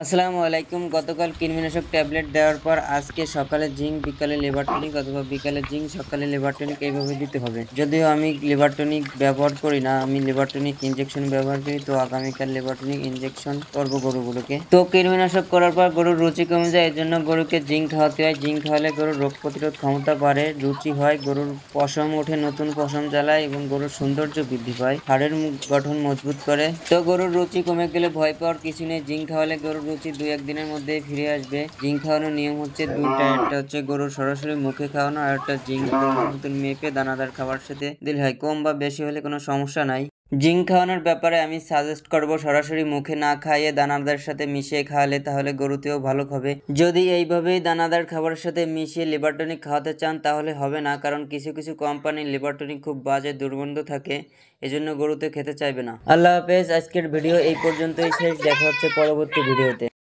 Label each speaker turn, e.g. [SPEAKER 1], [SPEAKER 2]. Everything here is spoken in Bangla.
[SPEAKER 1] আসসালামু আলাইকুম। গতকাল কৃমিনাশক ট্যাবলেট দেওয়ার পর আজকে সকালে জিঙ্ক, বিকালে লিভার টনিক অথবা বিকালে জিঙ্ক, সকালে লিভার টনিক এইভাবে দিতে হবে। যদিও আমি লিভার টনিক ব্যবহার করি না, আমি লিভার টনিক ইনজেকশন ব্যবহার করি। তো আগামীকাল লিভার টনিক ইনজেকশন করবো গরুগুলোকে। তো কৃমিনাশক করার পর গরুর রুচি কমে যায়, এর জন্য গরুকে জিঙ্ক খাওয়াতে হয়। জিঙ্ক খাওয়ালে গরুর রোগ প্রতিরোধ ক্ষমতা বাড়ে, রুচি হয়, গরুর পশম ওঠে, নতুন পশম জ্বালায় এবং গরুর সৌন্দর্য বৃদ্ধি পায়, হাড়ের গঠন মজবুত করে। তো গরুর রুচি কমে গেলে ভয় পাওয়ার কিছু নেই। জিঙ্ক খাওয়ালে গরুর রুচি 2-1 দিনের মধ্যেই ফিরে আসবে। জিঙ্ক খাওয়ানোর নিয়ম হচ্ছে দুইটা, একটা হচ্ছে গরুর সরাসরি মুখে খাওয়ানো, আর একটা জিঙ্ক পরিমাণ মতন মেপে দানাদার খাবার সাথে দিলে হয়। কম বা বেশি হলে কোনো সমস্যা নাই। জিঙ্ক খাওয়ানোর ব্যাপারে আমি সাজেস্ট করব সরাসরি মুখে না খাইয়ে দানাদার সাথে মিশিয়ে খাওয়ালে, তাহলে গরুতেও ভালো হবে। যদি এইভাবেই দানাদার খাবারের সাথে মিশিয়ে লিভার টনিক খাওয়াতে চান তাহলে হবে না, কারণ কিছু কিছু কোম্পানির লিভার টনিক খুব বাজে দুর্গন্ধ থাকে, এজন্য গরুতে খেতে চাইবে না। আল্লাহ হাফেজ। আজকের ভিডিও এই পর্যন্তই শেষ, দেখা হচ্ছে পরবর্তী ভিডিওতে।